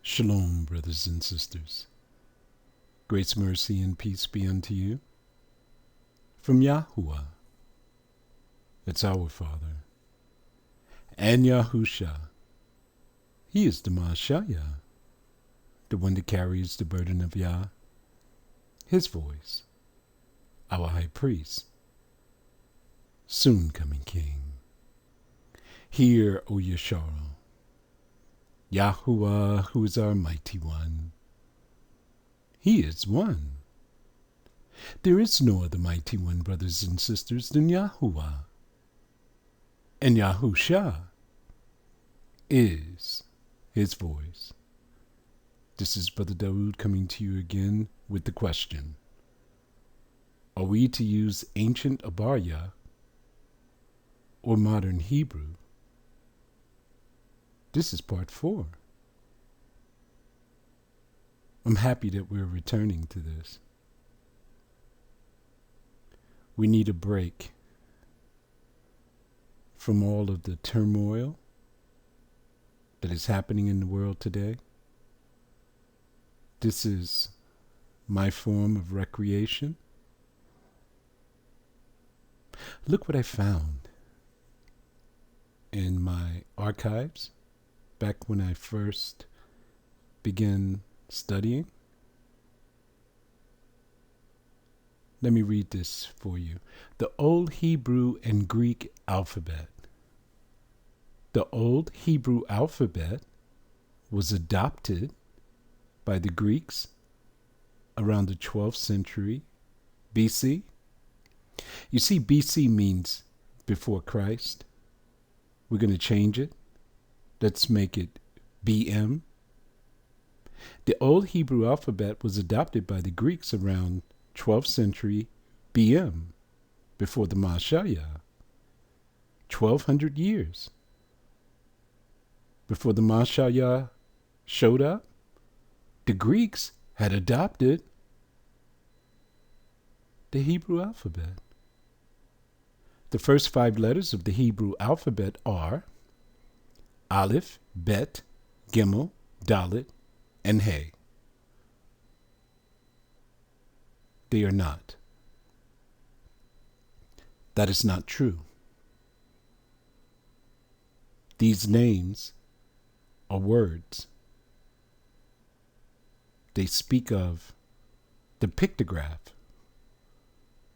Shalom, brothers and sisters. Grace, mercy, and peace be unto you. From Yahuwah, it's our Father, and Yahusha. He is the Mashayah, the one that carries the burden of Yah, his voice, our high priest, soon coming King. Hear, O Yasharal, Yahuwah, who is our mighty one. He is one. There is no other mighty one, brothers and sisters, than Yahuwah. And Yahusha is his voice. This is Brother Dawood coming to you again with the question: are we to use ancient Abarya or modern Hebrew? This is part 4. I'm happy that we're returning to this. We need a break from all of the turmoil that is happening in the world today. This is my form of recreation. Look what I found in my archives back when I first began studying. Let me read this for you. The Old Hebrew and Greek alphabet. The Old Hebrew alphabet was adopted by the Greeks around the 12th century BC. You see, BC means before Christ. We're going to change it. Let's make it BM. The Old Hebrew alphabet was adopted by the Greeks around 12th century BM, before the Mashayah. 1,200 years before the Mashayah showed up, the Greeks had adopted the Hebrew alphabet. The first 5 letters of the Hebrew alphabet are Aleph, Bet, Gimel, Dalet, and Hey. They are not. That is not true. These names are words. They speak of the pictograph,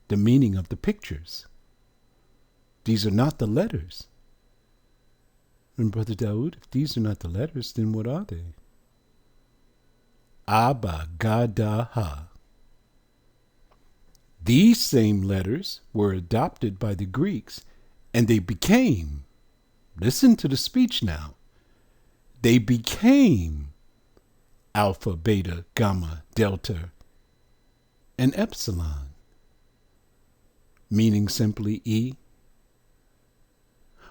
the meaning of the pictures. These are not the letters. And Brother Dawood, if these are not the letters, then what are they? Abagadaha. These same letters were adopted by the Greeks, and they became, listen to the speech now, they became Alpha, Beta, Gamma, Delta, and Epsilon, meaning simply E.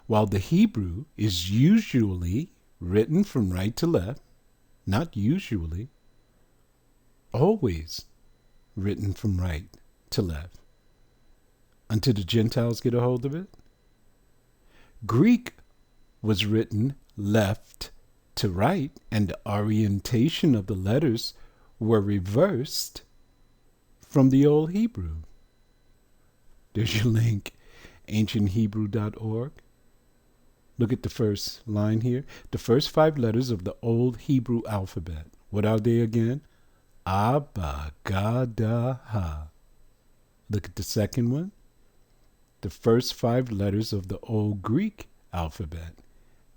While the Hebrew is usually written from right to left, not usually, always written from right to left, until the Gentiles get a hold of it. Greek was written left to right, and the orientation of the letters were reversed from the Old Hebrew. There's your link, ancienthebrew.org. Look at the first line here. The first 5 letters of the Old Hebrew alphabet. What are they again? Abagadaha. Look at the second one. The first 5 letters of the Old Greek alphabet.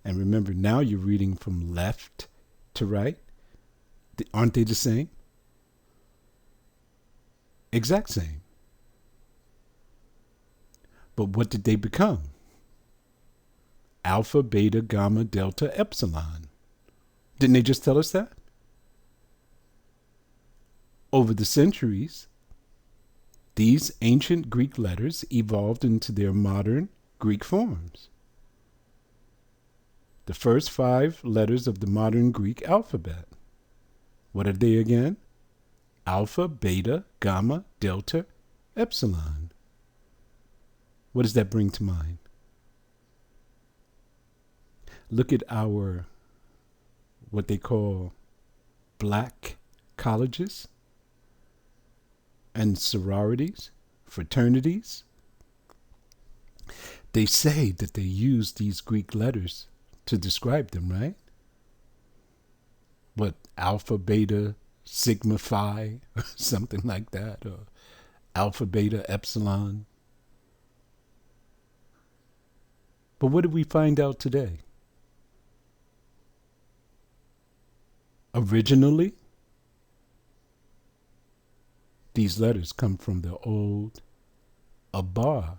And remember, now you're reading from left to right. Aren't they the same? Exact same. But what did they become? Alpha, Beta, Gamma, Delta, Epsilon. Didn't they just tell us that? Over the centuries, these ancient Greek letters evolved into their modern Greek forms. The first 5 letters of the modern Greek alphabet. What are they again? Alpha, Beta, Gamma, Delta, Epsilon. What does that bring to mind? Look at our, what they call black colleges and sororities, fraternities, they say that they use these Greek letters to describe them, right? What, alpha, beta, sigma, phi, or something like that, or alpha, beta, epsilon. But what did we find out today? Originally, these letters come from the old Abarya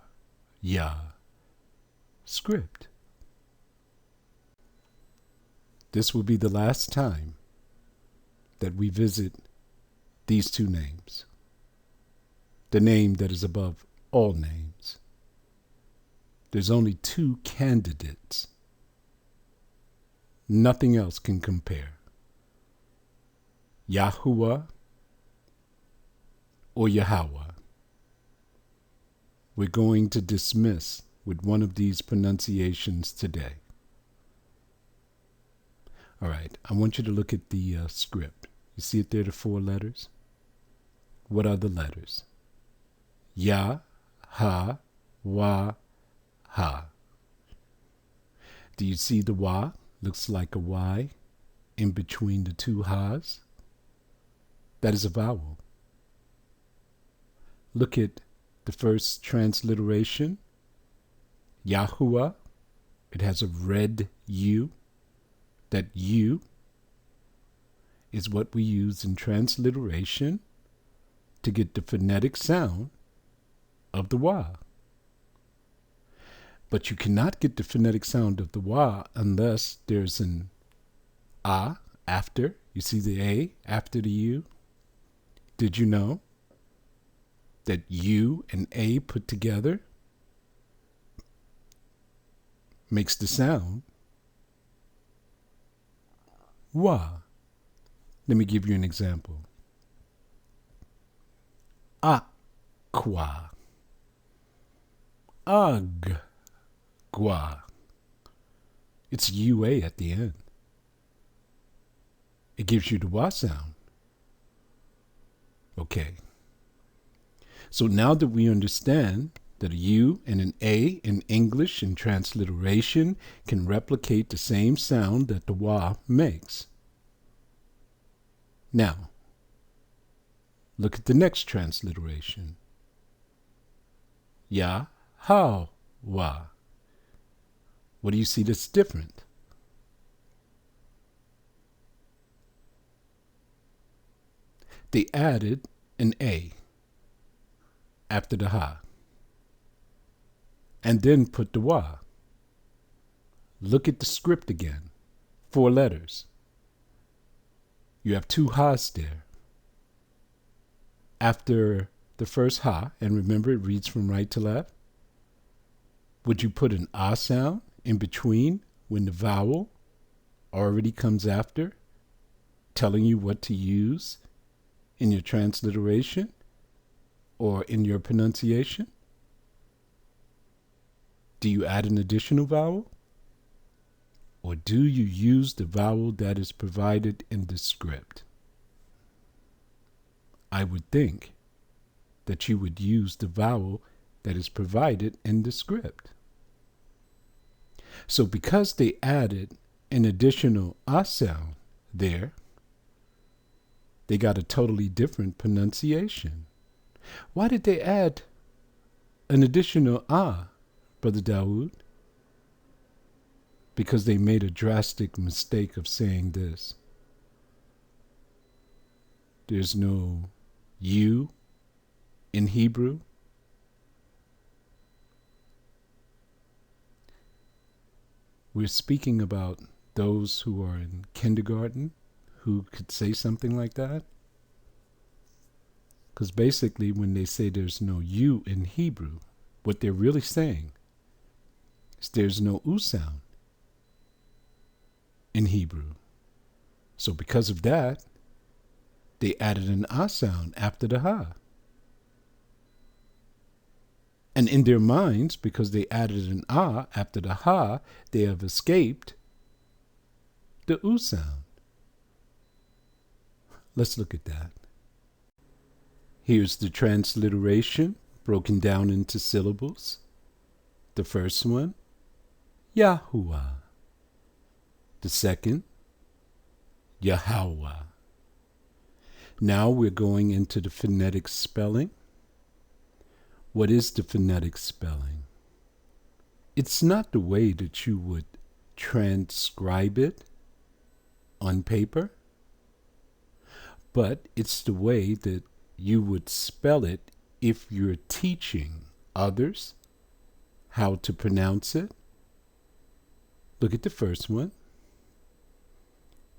script. This will be the last time that we visit these two names, the name that is above all names. There's only two candidates. Nothing else can compare. Yahuwah or Yahweh. We're going to dismiss with one of these pronunciations today. All right, I want you to look at the script. You see it there, the 4 letters? What are the letters? Ya, ha, wa, ha. Do you see the wa? Looks like a Y in between the 2 ha's. That is a vowel. Look at the first transliteration, Yahuwah. It has a red U. That U is what we use in transliteration to get the phonetic sound of the wa. But you cannot get the phonetic sound of the wa unless there's an a after. You see the A after the U? Did you know that U and A put together makes the sound wa? Let me give you an example. Aqua. Agua. It's UA at the end. It gives you the wa sound. Okay. So now that we understand that a U and an A in English in transliteration can replicate the same sound that the wa makes. Now, look at the next transliteration. Ya, ha, wa. What do you see that's different? They added an A after the ha, and then put the wa. Look at the script again. 4 letters. You have 2 ha's there. After the first ha, and remember it reads from right to left, would you put an ah sound in between when the vowel already comes after, telling you what to use in your transliteration or in your pronunciation? Do you add an additional vowel? Or do you use the vowel that is provided in the script? I would think that you would use the vowel that is provided in the script. So because they added an additional ah sound there, they got a totally different pronunciation. Why did they add an additional ah, Brother Dawood? Because they made a drastic mistake of saying this. There's no U in Hebrew. We're speaking about those who are in kindergarten who could say something like that. Because basically when they say there's no U in Hebrew, what they're really saying is there's no U sound in Hebrew. So because of that, they added an ah sound after the ha. And in their minds, because they added an ah after the ha, they have escaped the u sound. Let's look at that. Here's the transliteration broken down into syllables. The first one, Yahuwah. The second, Yahweh. Now we're going into the phonetic spelling. What is the phonetic spelling? It's not the way that you would transcribe it on paper, but it's the way that you would spell it if you're teaching others how to pronounce it. Look at the first one.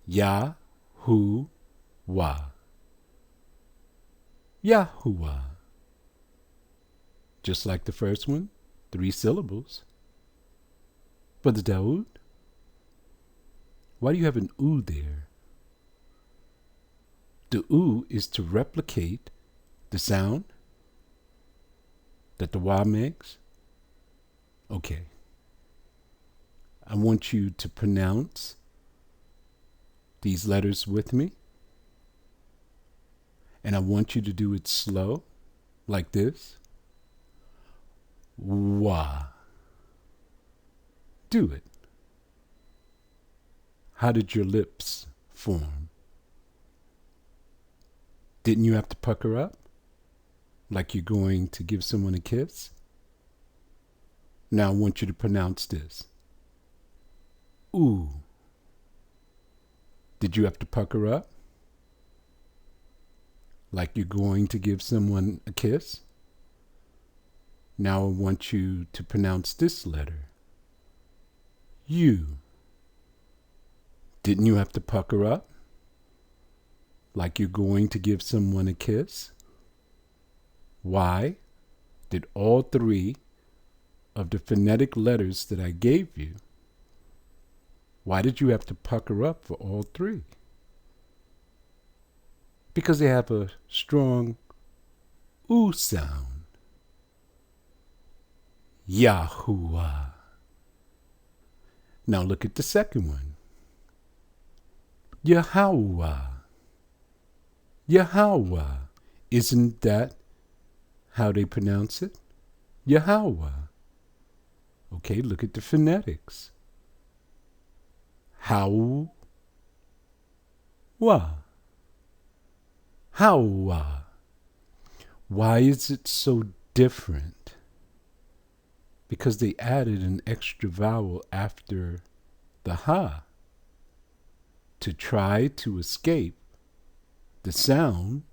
Yahuwah. Yahuwah. Just like the first one, 3 syllables. Brother Dawood, why do you have an oo there? The oo is to replicate the sound that the wa makes. Okay. I want you to pronounce these letters with me. And I want you to do it slow, like this. Wa. Do it. How did your lips form? Didn't you have to pucker up? Like you're going to give someone a kiss? Now I want you to pronounce this. Ooh. Did you have to pucker up? Like you're going to give someone a kiss? Now I want you to pronounce this letter. U. Didn't you have to pucker up? Like you're going to give someone a kiss? Why did all 3 of the phonetic letters that I gave you, why did you have to pucker up for all 3? Because they have a strong oo sound. Yahuwah. Now look at the second one. Yahweh. Yahweh. Isn't that how they pronounce it? Yahweh. Okay, look at the phonetics. How. Wa. How. Why is it so different? Because they added an extra vowel after the ha to try to escape the sound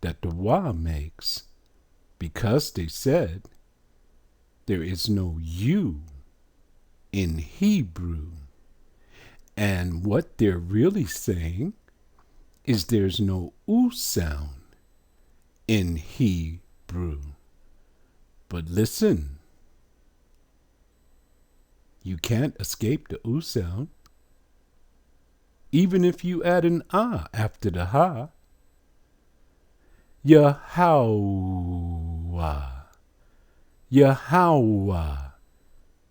that the wa makes, because they said there is no u in Hebrew. And what they're really saying is there's no oo sound in Hebrew. But listen, you can't escape the oo sound. Even if you add an ah after the ha. Yahweh. Yahweh.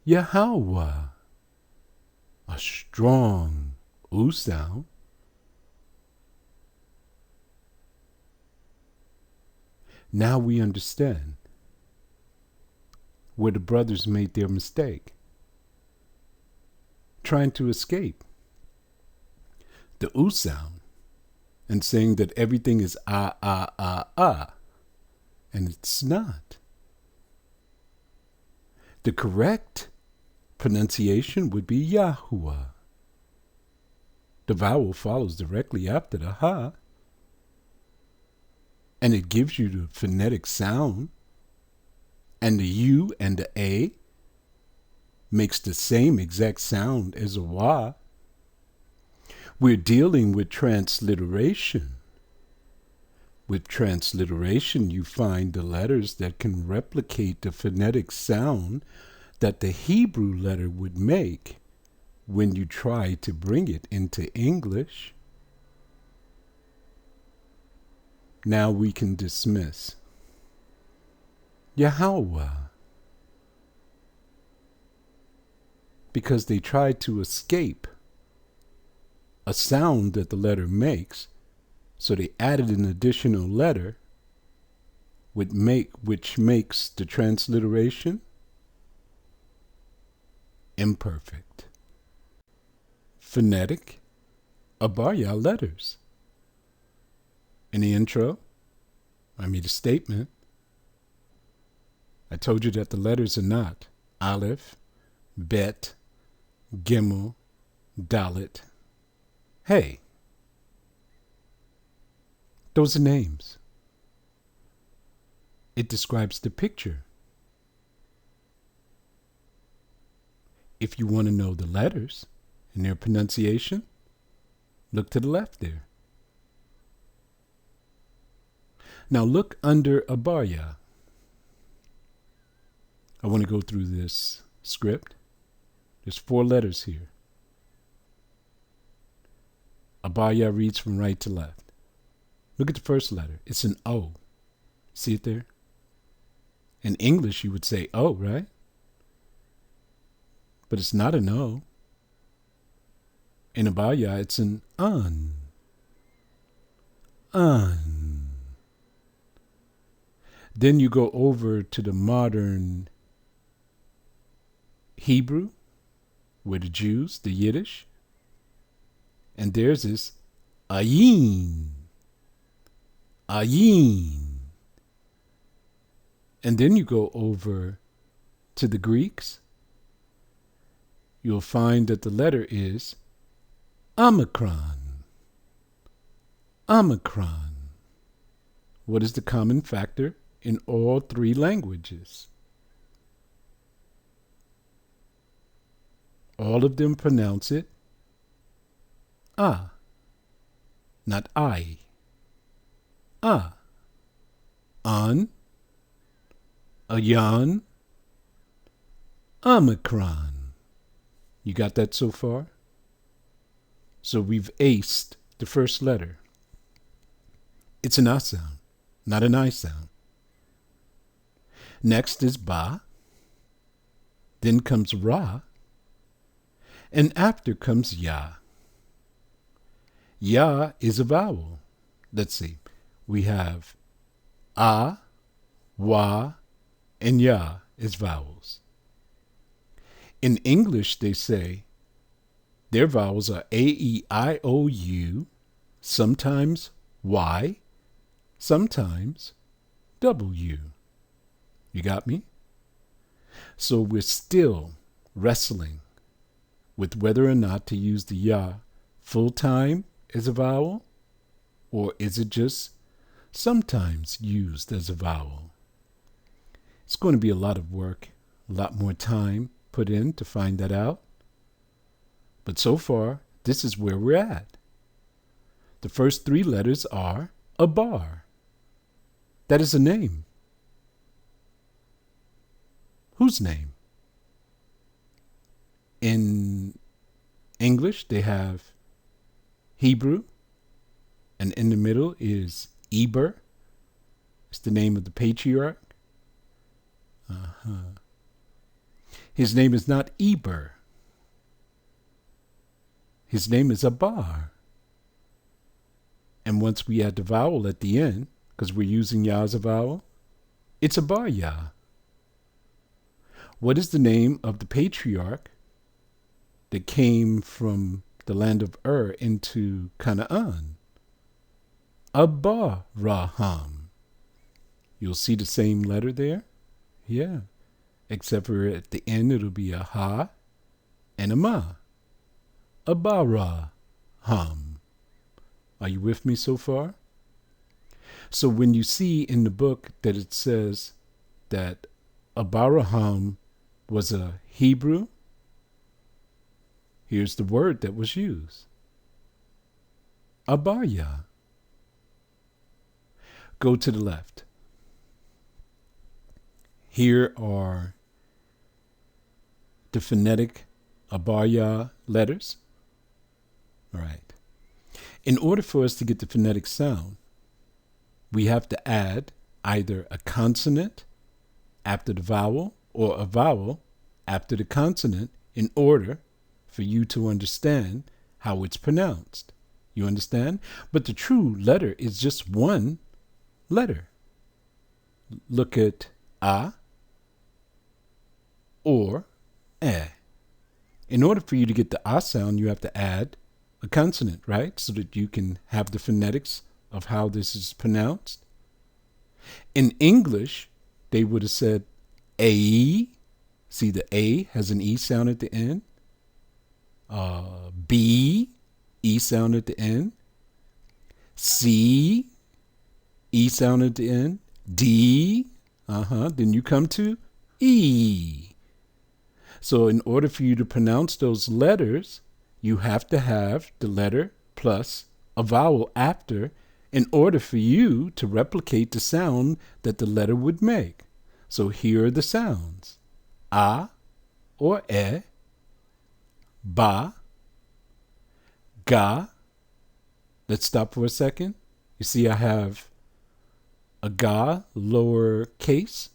Yahweh. A strong oo sound. Now we understand where the brothers made their mistake, trying to escape the oo sound and saying that everything is ah, ah, ah, ah, and it's not. The correct pronunciation would be Yahuwah. The vowel follows directly after the ha, and it gives you the phonetic sound, and the U and the A makes the same exact sound as a wa. We're dealing with transliteration. With transliteration, you find the letters that can replicate the phonetic sound that the Hebrew letter would make when you try to bring it into English. Now we can dismiss Yahweh, because they tried to escape a sound that the letter makes So they added an additional letter which makes the transliteration imperfect. Phonetic Abarya letters. In the intro, I made a statement. I told you that the letters are not Aleph, Bet, Gimel, Dalet. Hey, those are names. It describes the picture. If you want to know the letters and their pronunciation, look to the left there. Now look under Abarya. I want to go through this script. There's 4 letters here. Abarya reads from right to left. Look at the first letter. It's an O. See it there? In English, you would say O, right? But it's not an O. In Abarya, it's an An. An. Then you go over to the modern Hebrew, where the Jews, the Yiddish, and theirs is Ayin. Ayin. And then you go over to the Greeks, you'll find that the letter is Omicron. Omicron. What is the common factor in all 3 languages? All of them pronounce it not I. An, Ayan, Omicron. You got that so far? So we've aced the first letter. It's an A sound, not an I sound. Next is Ba. Then comes Ra. And after comes Ya. Ya is a vowel. Let's see. We have A, Wa, and Ya as vowels. In English, they say their vowels are A, E, I, O, U, sometimes Y, sometimes W. You got me? So we're still wrestling with whether or not to use the Ya full time as a vowel, or is it just sometimes used as a vowel? It's going to be a lot of work, a lot more time put in to find that out. But so far, this is where we're at. The first 3 letters are a bar. That is a name. Whose name? In English, they have Hebrew, and in the middle is Eber. It's the name of the patriarch. His name is not Eber. His name is Abar. And once we add the vowel at the end, because we're using Ya as a vowel, it's Abarya. What is the name of the patriarch that came from the land of Ur into Canaan? Abaraham. You'll see the same letter there? Yeah. Except for at the end it'll be a ha and a ma. Abaraham. Are you with me so far? So when you see in the book that it says that Abaraham was a Hebrew, here's the word that was used. Abarya. Go to the left. Here are the phonetic Abarya letters. All right. In order for us to get the phonetic sound, we have to add either a consonant after the vowel or a vowel after the consonant in order for you to understand how it's pronounced. You understand? But the true letter is just one letter. Look at A or E. In order for you to get the A sound, you have to add a consonant, right? So that you can have the phonetics of how this is pronounced. In English, they would have said A. See, the A has an E sound at the end. B, E sound at the end. C, E sound at the end. D, then you come to E. So in order for you to pronounce those letters, you have to have the letter plus a vowel after in order for you to replicate the sound that the letter would make. So here are the sounds. A or E, ba, ga. Let's stop for a second. You see I have a ga lower case.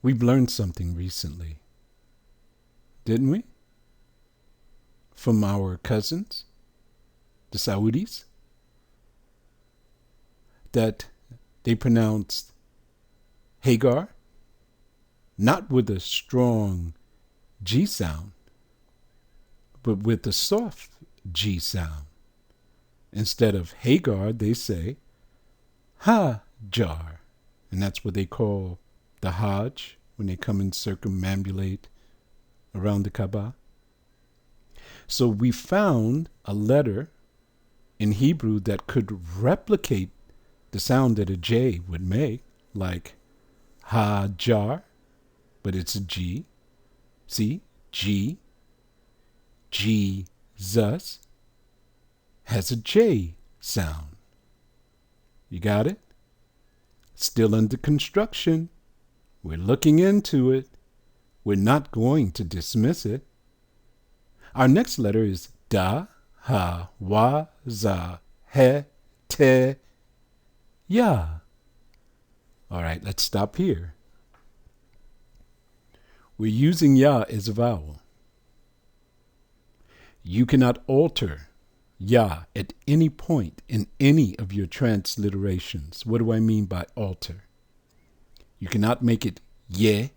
We've learned something recently, didn't we? From our cousins, the Saudis, that they pronounced Hagar not with a strong G sound, but with a soft G sound. Instead of Hagar, they say Hajar. And that's what they call the Hajj when they come and circumambulate around the Kaaba. So we found a letter in Hebrew that could replicate the sound that a J would make, like Hajar, but it's a G. See? G. Jesus has a J sound. You got it? Still under construction. We're looking into it. We're not going to dismiss it. Our next letter is Da, Ha, Wa, Za, He, Te, Ya. All right, let's stop here. We're using Ya as a vowel. You cannot alter Ya at any point in any of your transliterations. What do I mean by alter? You cannot make it Ye,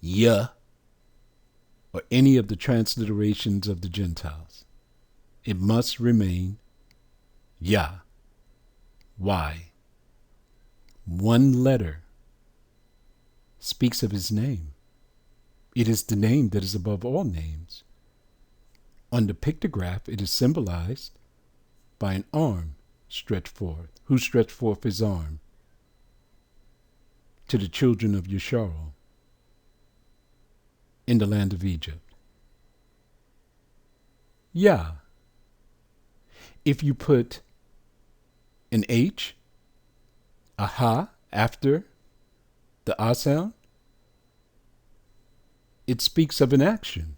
Ya, or any of the transliterations of the Gentiles. It must remain Ya, Y. One letter speaks of his name. It is the name that is above all names. On the pictograph, it is symbolized by an arm stretched forth. Who stretched forth his arm? To the children of Yasharal in the land of Egypt. Yah. If you put an H, a ha after the ah sound, it speaks of an action.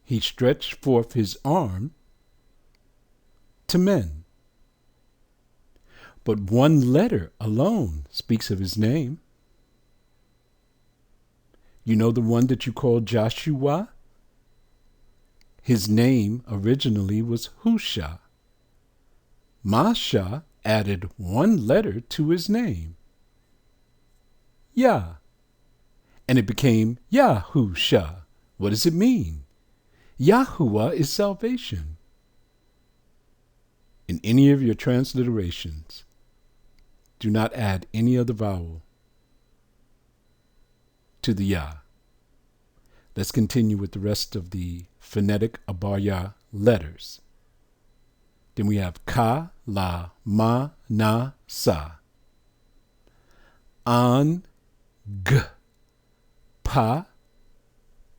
He stretched forth his arm to men. But one letter alone speaks of his name. You know the one that you call Joshua? His name originally was Husha. Masha added one letter to his name, Yah, and it became Yahusha. What does it mean? Yahuwah is salvation. In any of your transliterations, do not add any other vowel to the Yah. Let's continue with the rest of the phonetic Abarya letters. Then we have Ka, La, Ma, Na, Sa. An, G, Pa,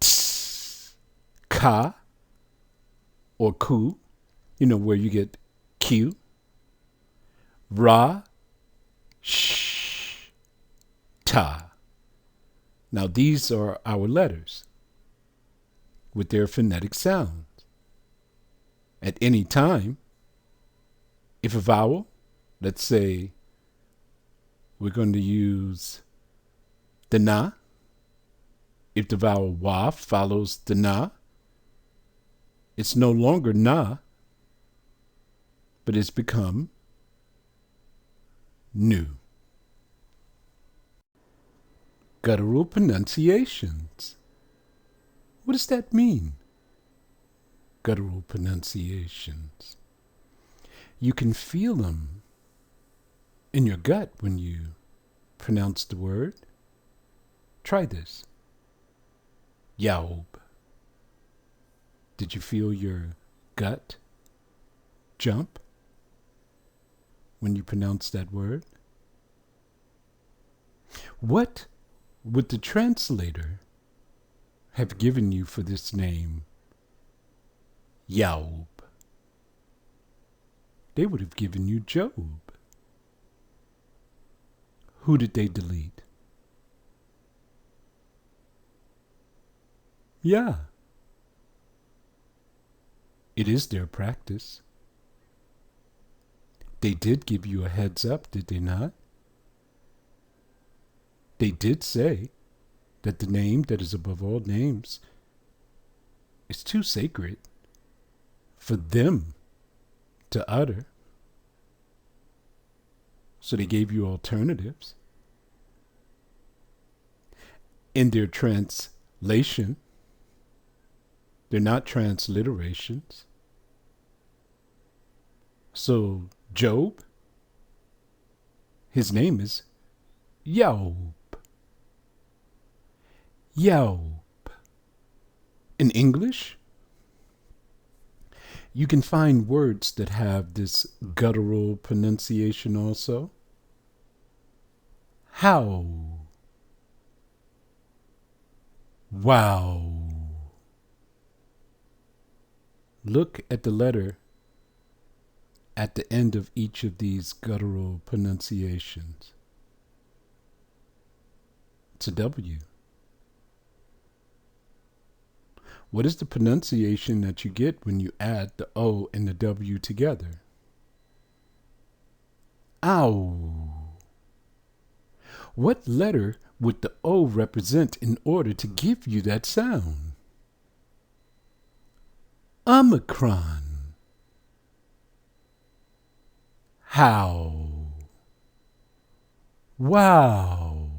Ts, Ka, or Ku, you know where you get Q. Ra, Sh, Ta. Now these are our letters with their phonetic sounds. At any time, if a vowel, let's say we're going to use the na. If the vowel wa follows the na, It's no longer na, but it's become nu. Guttural pronunciations. What does that mean? Guttural pronunciations. You can feel them in your gut when you pronounce the word. Try this. Yaub. Did you feel your gut jump when you pronounce that word? What would the translator have given you for this name, Yaub? They would have given you Job. Who did they delete? Yeah. It is their practice. They did give you a heads up, did they not? They did say that the name that is above all names is too sacred for them to utter. So they gave you alternatives. In their translation, they're not transliterations. So Job, his name is Yaub. Yaub. In English, you can find words that have this guttural pronunciation also. How. Wow. Look at the letter at the end of each of these guttural pronunciations. It's a W. What is the pronunciation that you get when you add the O and the W together? Ow. What letter would the O represent in order to give you that sound? Omicron. How. Wow.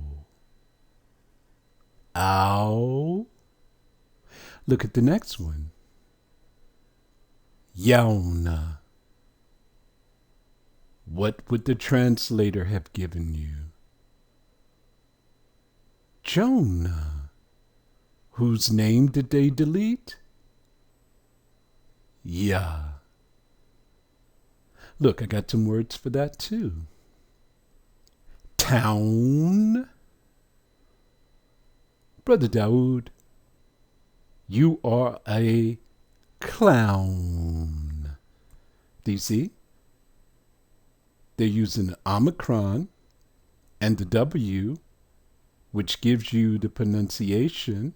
Ow. Look at the next one. Yauna. What would the translator have given you? Jonah. Whose name did they delete? Yeah. Look, I got some words for that too. Town. Brother Daoud, you are a clown. Do you see? They're using the Omicron and the W, which gives you the pronunciation.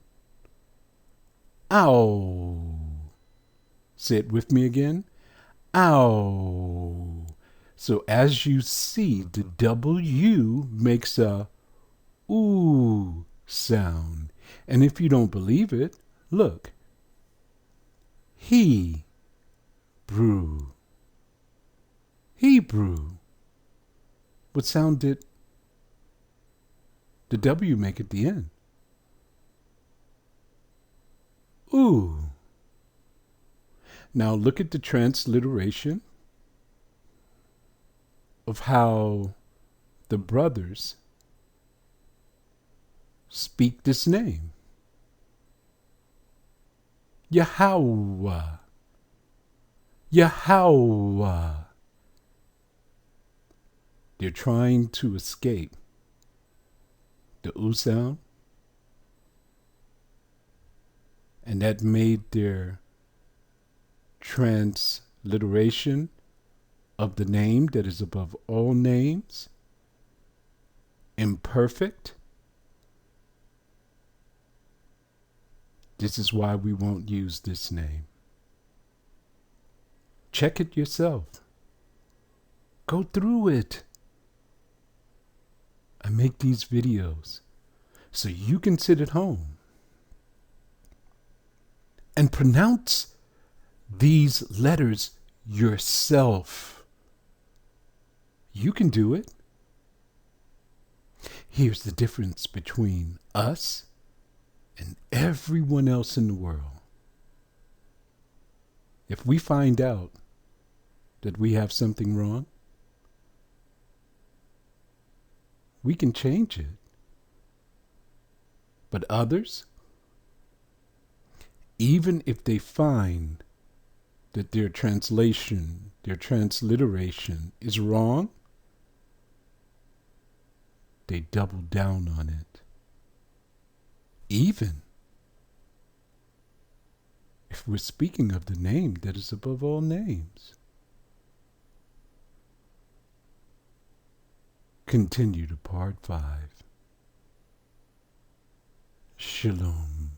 Ow. Say it with me again. Ow. So as you see, the W makes a ooh sound. And if you don't believe it, look. Hebrew. Hebrew. What sound did the W make at the end? Ooh. Now look at the transliteration of how the brothers speak this name. Yahweh. Yahweh. They're trying to escape the oo sound, and that made their transliteration of the name that is above all names imperfect. This is why we won't use this name. Check it yourself. Go through it. I make these videos so you can sit at home and pronounce these letters yourself. You can do it. Here's the difference between us and everyone else in the world. If we find out that we have something wrong, we can change it. But others, even if they find that their translation, their transliteration is wrong, they double down on it. Even if we're speaking of the name that is above all names. Continue to part 5. Shalom.